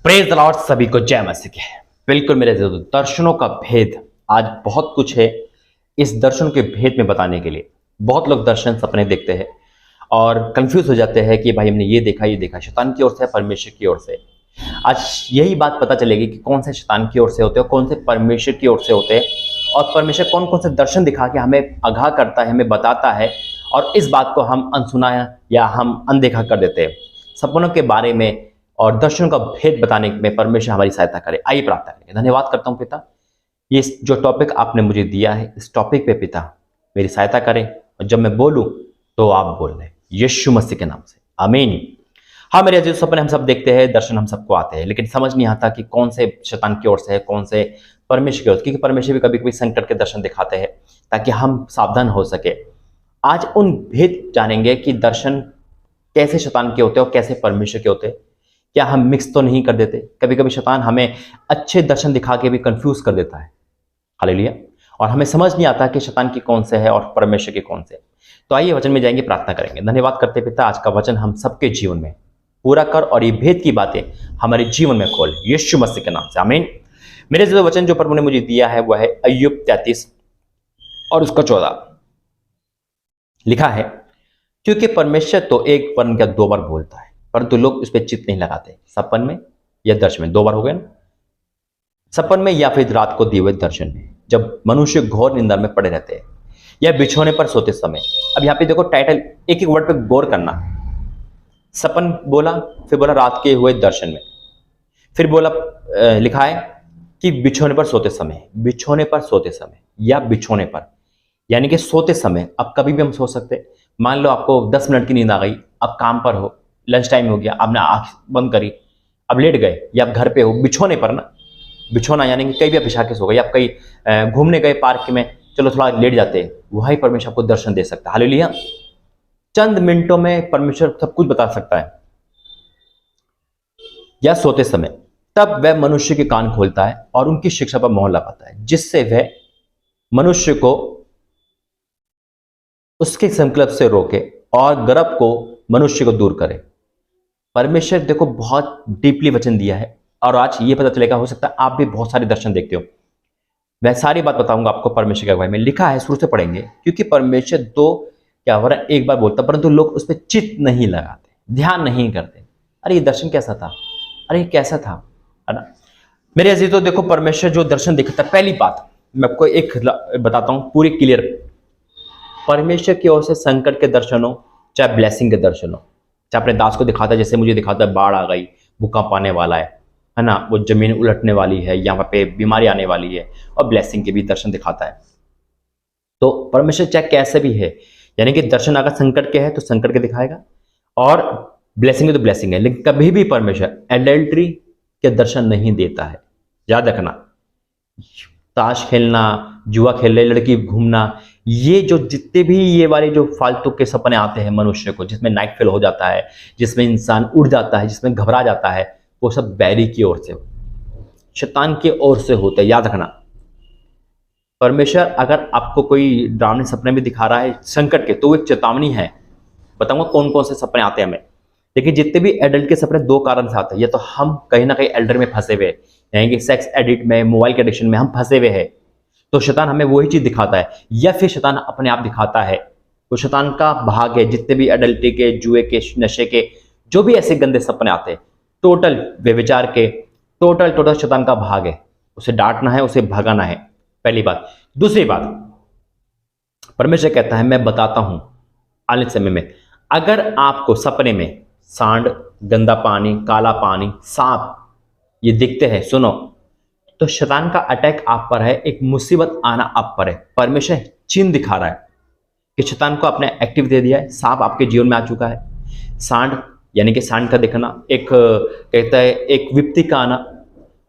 Praise the Lord, सभी को जय मसीह की। बिल्कुल मेरे दर्शनों का भेद, आज बहुत कुछ है इस दर्शन के भेद में बताने के लिए। बहुत लोग दर्शन सपने देखते हैं और कंफ्यूज हो जाते हैं कि भाई हमने ये देखा शैतान की ओर से, परमेश्वर की ओर से। आज यही बात पता चलेगी कि कौन से शैतान की ओर से होते हैं और कौन से परमेश्वर की ओर से होते हैं, और परमेश्वर कौन कौन से दर्शन दिखा के हमें आगाह करता है, हमें बताता है, और इस बात को हम अनसुना या हम अनदेखा कर देते हैं। सपनों के बारे में और दर्शन का भेद बताने में परमेश्वर हमारी सहायता करे। आइए प्रार्थना करेंगे। धन्यवाद करता हूं पिता, ये जो टॉपिक आपने मुझे दिया है, इस टॉपिक पे पिता मेरी सहायता करें, और जब मैं बोलूं तो आप बोल रहे, यीशु मसीह के नाम से, आमीन। हाँ मेरे अजीज, सपने हम सब देखते हैं, दर्शन हम सबको आते हैं, लेकिन समझ नहीं आता कि कौन से शैतान की ओर से है, कौन से परमेश्वर की ओर से, क्योंकि परमेश्वर भी कभी कभी संकट के दर्शन दिखाते हैं ताकि हम सावधान हो सके। आज उन भेद जानेंगे कि दर्शन कैसे शैतान के होते हैं और कैसे परमेश्वर के होते हैं। क्या हम मिक्स तो नहीं कर देते? कभी कभी शैतान हमें अच्छे दर्शन दिखा के भी कंफ्यूज कर देता है, हालेलुया, और हमें समझ नहीं आता कि शैतान की कौन से है और परमेश्वर के कौन से। तो आइए वचन में जाएंगे, प्रार्थना करेंगे। धन्यवाद करते पिता, आज का वचन हम सबके जीवन में पूरा कर और ये भेद की बातें हमारे जीवन में खोल, यीशु मसीह के नाम से, आमीन। मेरे जो वचन जो प्रभु ने मुझे दिया है वह है अय्यूब 33 और उसका 14। लिखा है, क्योंकि परमेश्वर तो एक वरन क्या 2 बार बोलता है, परंतु लोग उस पर चित्त नहीं लगाते। सपन में या दर्शन में, 2 बार हो गए ना, सपन में या फिर रात को दिए हुए दर्शन में, जब मनुष्य घोर निंदा में पड़े रहते हैं या बिछोने पर सोते समय। अब यहाँ पे देखो टाइटल, एक एक वर्ड पे गौर करना। सपन बोला, फिर बोला रात के हुए दर्शन में, फिर बोला लिखा है कि बिछोने पर सोते समय, बिछोने पर सोते समय या बिछोने पर, यानी कि सोते समय। अब कभी भी हम सो सकते। मान लो आपको 10 मिनट की नींद आ गई, अब काम पर हो, लंच टाइम हो गया, आपने आंख बंद करी, अब लेट गए, या आप घर पे हो, बिछोने पर ना, बिछोना यानी कि कहीं भी आप बिछा के सो गए, आप कहीं घूमने गए पार्क में, चलो थोड़ा लेट जाते हैं, वही परमेश्वर आपको दर्शन दे सकता है। हालेलुया। चंद मिनटों में परमेश्वर सब कुछ बता सकता है। या सोते समय, तब वह मनुष्य के कान खोलता है और उनकी शिक्षा पर मोहर लगाता है, जिससे वह मनुष्य को उसके संकल्प से रोके और गर्भ को मनुष्य को दूर करे। परमेश्वर देखो बहुत डीपली वचन दिया है, और आज ये पता चलेगा, हो सकता है आप भी बहुत सारे दर्शन देखते हो। मैं सारी बात बताऊंगा आपको परमेश्वर के अगुवाई में। लिखा है, शुरू से पढ़ेंगे, क्योंकि परमेश्वर 2 क्या हो रहा है, 1 बार बोलता, परंतु लोग उस पर चित्त नहीं लगाते, ध्यान नहीं करते। अरे ये दर्शन कैसा था, अरे ये कैसा था, है ना। मेरे अजीज, तो देखो परमेश्वर जो दर्शन दिखाता है, पहली बात मैं आपको एक बताता हूँ पूरी क्लियर। परमेश्वर की ओर से संकट के दर्शन हो, चाहे ब्लेसिंग के दर्शन हो, चाहे अपने दास को दिखाता है, जैसे मुझे दिखाता है बाढ़ आ गई, भूकंप पाने वाला है ना, वो जमीन उलटने वाली है, यहाँ पे बीमारी आने वाली है, और ब्लेसिंग के भी दर्शन दिखाता है। तो परमेश्वर चाहे कैसे भी है, यानी कि दर्शन अगर संकट के है तो संकट के दिखाएगा, और ब्लेसिंग है तो ब्लेसिंग है, लेकिन कभी भी परमेश्वर एडल्ट्री के दर्शन नहीं देता है। याद रखना, ताश खेलना, जुआ खेलने, लड़की घूमना, ये जो जितने भी ये वाले जो फालतू के सपने आते हैं मनुष्य को, जिसमें नाइट फेल हो जाता है, जिसमें इंसान उड़ जाता है, जिसमें घबरा जाता है, वो सब बैरी की ओर से, शैतान की ओर से होते हैं। याद रखना, परमेश्वर अगर आपको कोई डरावने सपने में दिखा रहा है संकट के, तो वो एक चेतावनी है। बताऊंगा कौन कौन से सपने आते हैं हमें। लेकिन जितने भी एडल्ट के सपने 2 कारण से आते हैं, या तो हम कहीं ना कहीं एल्डर में फंसे हुए, यानी कि सेक्स एडिक्ट में, मोबाइल के एडिक्शन में हम फंसे हुए हैं, तो शैतान हमें वही चीज दिखाता है, या फिर शैतान अपने आप दिखाता है। तो शैतान का भाग है, जितने भी एडल्टी के, जुए के, नशे के, जो भी ऐसे गंदे सपने आते हैं, टोटल व्यभिचार के, टोटल शैतान का भाग है। उसे डांटना है, उसे भगाना है, पहली बात। दूसरी बात, परमेश्वर कहता है, मैं बताता हूं आने समय में, अगर आपको सपने में सांड, गंदा पानी, काला पानी, सांप ये दिखते हैं, सुनो, तो शैतान का अटैक आप पर है, एक मुसीबत आना आप पर है। परमेश्वर चिन्ह दिखा रहा है कि शैतान को आपने एक्टिव दे दिया है, सांप आपके जीवन में आ चुका है। सांड यानी कि सांड का दिखना, एक कहता है एक विपत्ति का आना,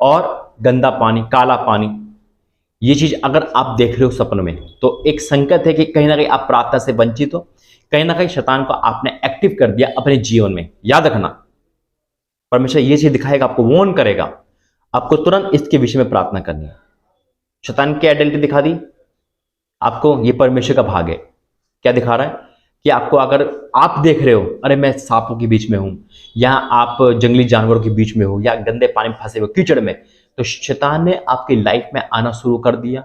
और गंदा पानी, काला पानी, ये चीज अगर आप देख रहे हो सपनों में, तो एक संकेत है कि कहीं ना कहीं आप प्रार्थना से वंचित हो, कहीं ना कहीं शैतान को आपने एक्टिव कर दिया अपने जीवन में। याद रखना, परमेश्वर ये चीज दिखाएगा, आपको वॉर्न करेगा, आपको तुरंत इसके विषय में प्रार्थना करनी है। शैतान की आइडेंटिटी दिखा दी आपको, ये परमेश्वर का भाग है। क्या दिखा रहा है? कि आपको, अगर आप देख रहे हो अरे मैं सांपों के बीच में हूं, या आप जंगली जानवरों के बीच में हो, या गंदे पानी में फंसे हो, कीचड़ में, तो शैतान ने आपकी लाइफ में आना शुरू कर दिया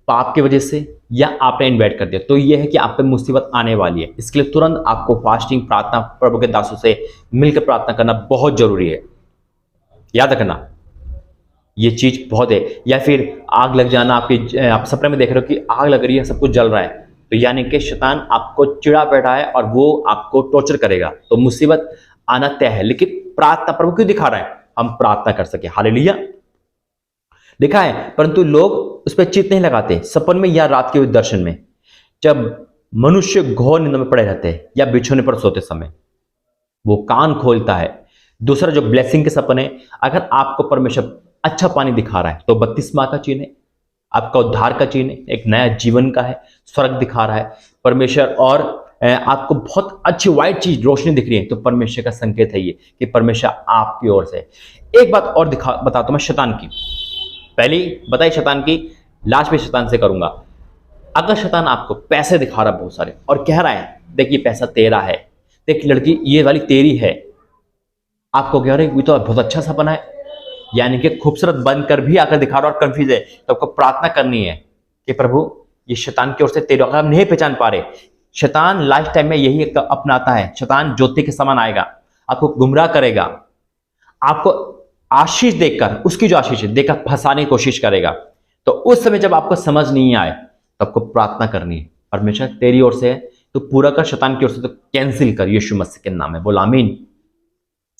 पाप की वजह से, या आपने इन्वाइट कर दिया, तो यह है कि आप पे मुसीबत आने वाली है। इसके लिए तुरंत आपको फास्टिंग, प्रार्थना, प्रभु के दासों से मिलकर प्रार्थना करना बहुत जरूरी है। याद रखना ये चीज बहुत है। या फिर आग लग जाना, आप सपने में देख रहे हो कि आग लग रही है, सब कुछ जल रहा है, तो यानी कि शैतान आपको चिढ़ा बैठा है और वो आपको टॉर्चर करेगा, तो मुसीबत आना तय है। लेकिन प्रार्थना प्रभु क्यों दिखा रहा है? हम प्रार्थना कर सके। हालेलुया, लिखा है, परंतु लोग उस पर चित्त नहीं लगाते। सपन में या रात के दर्शन में, जब मनुष्य घोर नींद में पड़े रहते हैं या बिछोने पर सोते समय, वो कान खोलता है। दूसरा जो ब्लेसिंग के सपन है, अगर आपको परमेश्वर अच्छा पानी दिखा रहा है तो बपतिस्मा का चिन्ह है, आपका उद्धार का चिन्ह है, एक नया जीवन का है, स्वर्ग दिखा रहा है परमेश्वर, और आपको बहुत अच्छी व्हाइट चीज रोशनी दिख रही है, तो परमेश्वर का संकेत है ये कि परमेश्वर आपकी ओर से। एक बात और बताता हूं मैं शैतान की, पहली बताई शैतान की, लास्ट में शैतान से करूंगा। अगर शैतान आपको पैसे दिखा रहा है बहुत सारे और कह रहा है देख ये पैसा तेरा है, देख लड़की ये वाली तेरी है, आपको कह रहे ये तो बहुत अच्छा सपना है, यानी कि खूबसूरत बनकर भी आकर दिखा रहा और कंफ्यूज है, तो आपको प्रार्थना करनी है कि प्रभु ये शैतान की ओर से तेरे, अगर आप नहीं पहचान पा रहे, शैतान लाइफ टाइम में यही अपनाता है। शैतान ज्योति के समान आएगा, आपको गुमराह करेगा, आपको आशीष देकर, उसकी जो आशीष है देकर फंसाने की कोशिश करेगा। तो उस समय जब आपको समझ नहीं आए तो आपको प्रार्थना करनी है, परमेश्वर तेरी ओर से है तो पूरा कर, शैतान की ओर से तो कैंसिल कर, यीशु मसीह के नाम में बोल आमीन।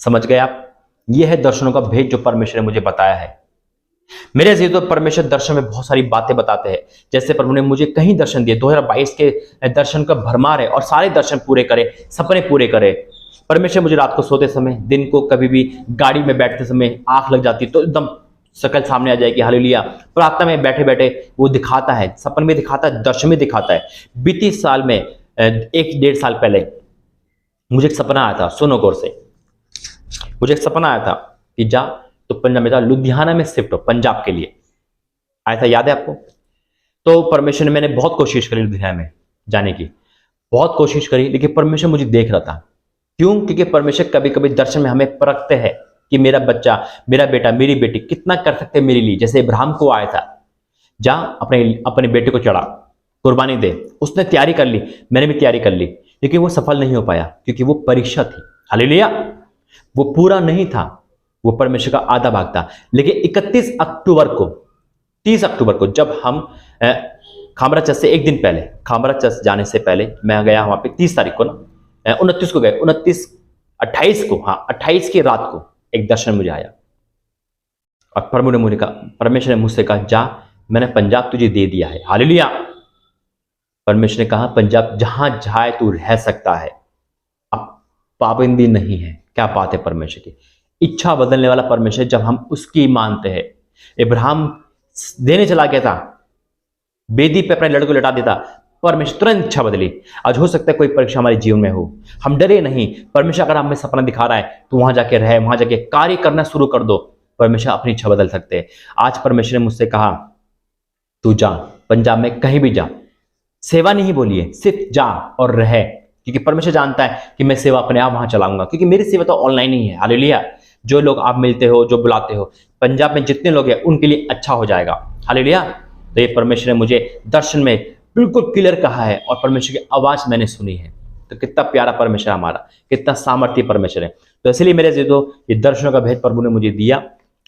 समझ गए आप? यह है दर्शनों का भेद जो परमेश्वर ने मुझे बताया है। मेरे जी तो परमेश्वर दर्शन में बहुत सारी बातें बताते हैं, जैसे प्रभु ने मुझे कहीं दर्शन दिए, 2022 के दर्शन का भरमार है, और सारे दर्शन पूरे करे, सपने पूरे करे। परमेश्वर मुझे रात को सोते समय, दिन को कभी भी गाड़ी में बैठते समय आंख लग जाती तो एकदम शकल सामने आ जाएगी। हालेलुया, प्रार्थना में बैठे बैठे वो दिखाता है, सपन में दिखाता है, दर्शन में दिखाता है। बीती साल में 1-1.5 साल पहले मुझे एक सपना आया था, सुनो गौर से, मुझे एक सपना आया था कि जा तो पंजाब में, लुधियाना में शिफ्ट हो, पंजाब के लिए आया था, याद है आपको? तो परमेश्वर ने, मैंने बहुत कोशिश करी लुधियाना में जाने की, बहुत कोशिश करी, लेकिन परमेश्वर मुझे देख रहा था। क्यों? क्योंकि परमेश्वर कभी कभी दर्शन में हमें परखते हैं कि मेरा बच्चा, मेरा बेटा, मेरी बेटी कितना कर सकते हैं मेरे लिए। जैसे इब्राहिम को आया था, जा अपने बेटे को चढ़ा, कुर्बानी दे, उसने तैयारी कर ली, मैंने भी तैयारी कर ली, लेकिन वो सफल नहीं हो पाया क्योंकि वो परीक्षा थी। हालेलुया, वो पूरा नहीं था, वो परमेश्वर का आधा भाग था। लेकिन 31 अक्टूबर को, 30 अक्टूबर को, जब हम खामरा चर्च से एक दिन पहले, खामरा चर्च जाने से पहले मैं गया वहां पे 30 तारीख को ना, 29 को गए, 28 को, हाँ 28 की रात को एक दर्शन मुझे आया, और प्रभु ने मुझे कहा, परमेश्वर ने मुझसे कहा जा मैंने पंजाब तुझे दे दिया है। हालेलुया, परमेश्वर ने कहा पंजाब जहां जाए तू रह सकता है, अब पाबंदी नहीं है। क्या बात है परमेश्वर की, इच्छा बदलने वाला परमेश्वर जब हम उसकी मानते हैं। इब्राहिम देने चला गया था, बेदी पे अपने लड़के को लटा देता, परमेश्वर तुरंत इच्छा बदली। आज हो सकता है कोई परीक्षा हमारे जीवन में हो, हम डरे नहीं, परमेश्वर अगर हमें सपना दिखा रहा है तो वहां जाके रहे, वहां जाके कार्य करना शुरू कर दो, परमेश्वर अपनी इच्छा बदल सकते हैं। आज परमेश्वर ने मुझसे कहा तू जा, पंजाब में कहीं भी जा, सेवा नहीं बोली है, सिर्फ जा और रहे, क्योंकि परमेश्वर जानता है कि मैं सेवा अपने आप वहां चलाऊंगा, क्योंकि मेरी सेवा तो ऑनलाइन ही है। हालेलुया, जो लोग आप मिलते हो, जो बुलाते हो, पंजाब में जितने लोग हैं उनके लिए अच्छा हो जाएगा। हालेलुया, तो ये परमेश्वर ने मुझे दर्शन में बिल्कुल क्लियर कहा है, और परमेश्वर की आवाज मैंने सुनी है। तो कितना प्यारा परमेश्वर हमारा, कितना सामर्थ्य परमेश्वर है। तो इसलिए मेरे से तो ये दर्शनों का भेद प्रभु ने मुझे दिया,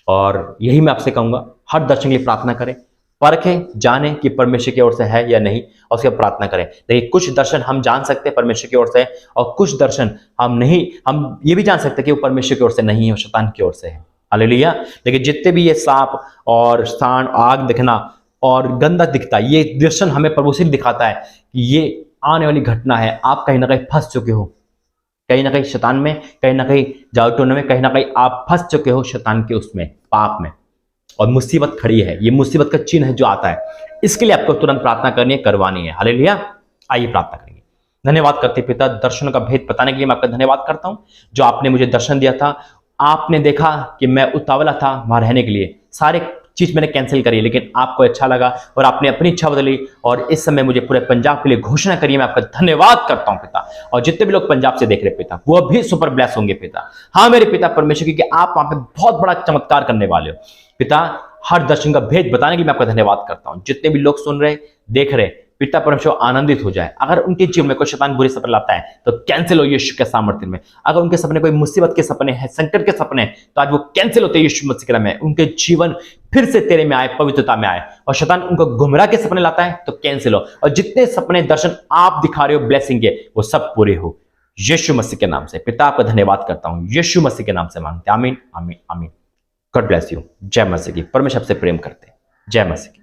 और यही मैं आपसे कहूंगा, हर दर्शन के लिए प्रार्थना करें, परखें, जाने कि परमेश्वर की ओर से है या नहीं, और उसके प्रार्थना करें। देखिए कुछ दर्शन हम जान सकते हैं परमेश्वर की ओर से, और कुछ दर्शन हम नहीं, हम ये भी जान सकते हैं कि वो परमेश्वर की ओर से नहीं है, शैतान की ओर से है। हालेलुया, लेकिन जितने भी ये सांप और स्थान, आग दिखना और गंदा दिखता, ये दर्शन हमें प्रभु से दिखाता है कि ये आने वाली घटना है, आप कहीं ना कहीं फंस चुके हो, कहीं ना कहीं शैतान में, कहीं ना कहीं जादूटोने में, कहीं ना कहीं आप फंस चुके हो शैतान के उसमें, पाप में, और मुसीबत खड़ी है। ये मुसीबत का चिन्ह है जो आता है, इसके लिए आपको तुरंत प्रार्थना करनी है, करवानी है। हालेलुया, आइए प्रार्थना करेंगे। धन्यवाद करते पिता, दर्शनों का भेद बताने के लिए मैं आपका धन्यवाद करता हूं, जो आपने मुझे दर्शन दिया था। आपने देखा कि मैं उतावला था वहां रहने के लिए, सारे चीज मैंने कैंसिल करी, लेकिन आपको अच्छा लगा और आपने अपनी इच्छा बदली और इस समय मुझे पूरे पंजाब के लिए घोषणा करी। मैं आपका धन्यवाद करता हूं पिता, और जितने भी लोग पंजाब से देख रहे पिता वो भी सुपर ब्लेस होंगे पिता। हाँ मेरे पिता परमेश्वर, क्योंकि आप वहां पे बहुत बड़ा चमत्कार करने वाले हो पिता। हर दर्शन का भेद बताने के लिए मैं आपका धन्यवाद करता हूं। जितने भी लोग सुन रहे देख रहे पिता परमेश्वर आनंदित हो जाए। अगर उनके जीवन में कोई शैतान बुरे सपने लाता है तो कैंसिल हो यीशु के सामर्थ्य में। अगर उनके सपने कोई मुसीबत के सपने हैं, संकट के सपने हैं, तो आज वो कैंसिल होते हैं यीशु मसीह के नाम में। उनके जीवन फिर से तेरे में आए, पवित्रता में आए। और शैतान उनको गुमराह के सपने लाता है तो कैंसिल हो, और जितने सपने दर्शन आप दिखा रहे हो ब्लेसिंग के, वो सब पूरे हो यीशु मसीह के नाम से। पिता आपका धन्यवाद करता हूं, यीशु मसीह के नाम से मांगते, आमीन आमीन आमीन। God bless you. जय मसीह की। परमेश्वर आपसे प्रेम करते। जय मसीह की।